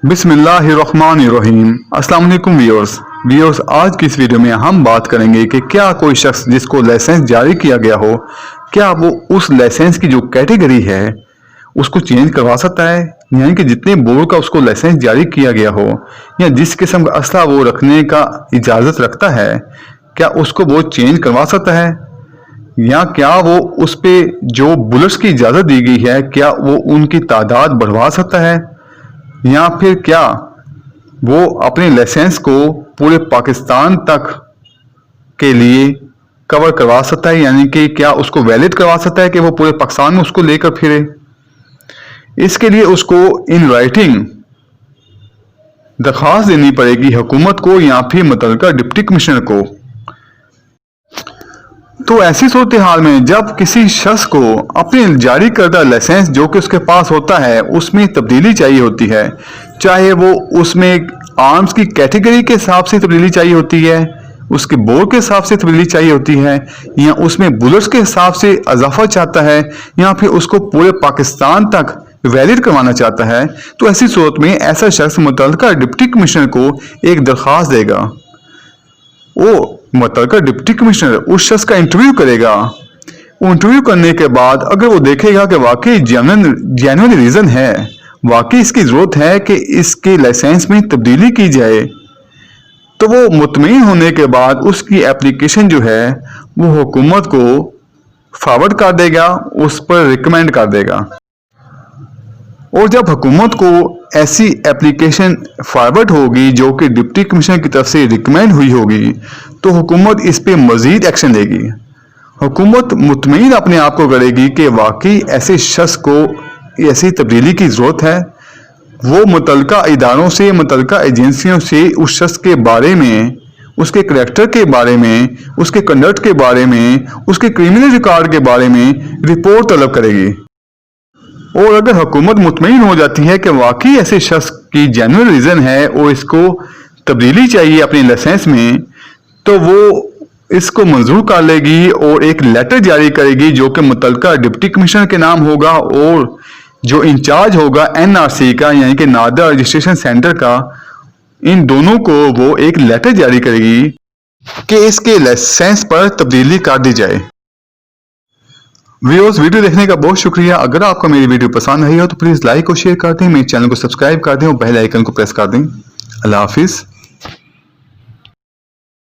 बिस्मिल्लाहिर्रहमानिर्रहीम। अस्सलाम वालेकुम व्यूअर्स, आज की इस वीडियो में हम बात करेंगे कि क्या कोई शख्स जिसको लाइसेंस जारी किया गया हो, क्या वो उस लाइसेंस की जो कैटेगरी है उसको चेंज करवा सकता है। यानी कि जितने बोर्ड का उसको लाइसेंस जारी किया गया हो या जिस किस्म का असला वो रखने का इजाज़त रखता है, क्या उसको वो चेंज करवा सकता है, या क्या वो उस पे जो बुलेट्स की इजाज़त दी गई है क्या वो उनकी तादाद बढ़वा सकता है, या फिर क्या वो अपने लाइसेंस को पूरे पाकिस्तान तक के लिए कवर करवा सकता है, यानी कि क्या उसको वैलिड करवा सकता है कि वो पूरे पाकिस्तान में उसको लेकर फिरे। इसके लिए उसको इन राइटिंग दरख्वास्त देनी पड़ेगी हुकूमत को या फिर मुतल्लिका डिप्टी कमिश्नर को। तो ऐसी सूरत हाल में जब किसी शख्स को अपने जारी करदा लाइसेंस जो कि उसके पास होता है उसमें तब्दीली चाहिए होती है, चाहे वो उसमें आर्म्स की कैटेगरी के हिसाब से तब्दीली चाहिए होती है, उसके बोर्ड के हिसाब से तब्दीली चाहिए होती है, या उसमें बुलेट्स के हिसाब से इजाफा चाहता है, या फिर उसको पूरे पाकिस्तान तक वैलिड करवाना चाहता है, तो ऐसी सूरत में ऐसा शख्स मुतल्लिका डिप्टी कमिश्नर को एक दरख्वास्त देगा। वो मुतल्लिका डिप्टी कमिश्नर उस शख्स का इंटरव्यू करेगा। इंटरव्यू करने के बाद अगर वो देखेगा कि वाकई जेन्युइन रीजन है, वाकई इसकी जरूरत है कि इसके लाइसेंस में तब्दीली की जाए, तो वो मुतमईन होने के बाद उसकी एप्लीकेशन जो है वो हुकूमत को फॉरवर्ड कर देगा, उस पर रिकमेंड कर देगा। और जब हुकूमत को ऐसी एप्लीकेशन फॉरवर्ड होगी जो कि डिप्टी कमिश्नर की तरफ से रिकमेंड हुई होगी, तो हुकूमत इस पे मजीद एक्शन लेगी। हुकूमत मुतमईन अपने आप को करेगी कि वाकई ऐसे शख्स को ऐसी तब्दीली की ज़रूरत है। वो मुतल्लिका इदारों से, मुतल्लिका एजेंसियों से उस शख्स के बारे में, उसके करैक्टर के बारे में, उसके कंडक्ट के बारे में, उसके क्रिमिनल रिकॉर्ड के बारे में रिपोर्ट तलब करेगी। और अगर हुकूमत मुतमईन हो जाती है कि वाकई ऐसे शख्स की जेन्युइन रीज़न है और इसको तब्दीली चाहिए अपने लाइसेंस में, तो वो इसको मंजूर कर लेगी और एक लेटर जारी करेगी जो कि मुतल्लिका डिप्टी कमिश्नर के नाम होगा, और जो इंचार्ज होगा एनआरसी का यानी कि नादर रजिस्ट्रेशन सेंटर का, इन दोनों को वो एक लेटर जारी करेगी कि इसके लाइसेंस पर तब्दीली कर दी जाए। व्यूअर्स, वीडियो देखने का बहुत शुक्रिया। अगर आपको मेरी वीडियो पसंद आई हो तो प्लीज़ लाइक और शेयर कर दें, मेरे चैनल को सब्सक्राइब कर दें और बेल आइकन को प्रेस कर दें। अल्लाह हाफिज़।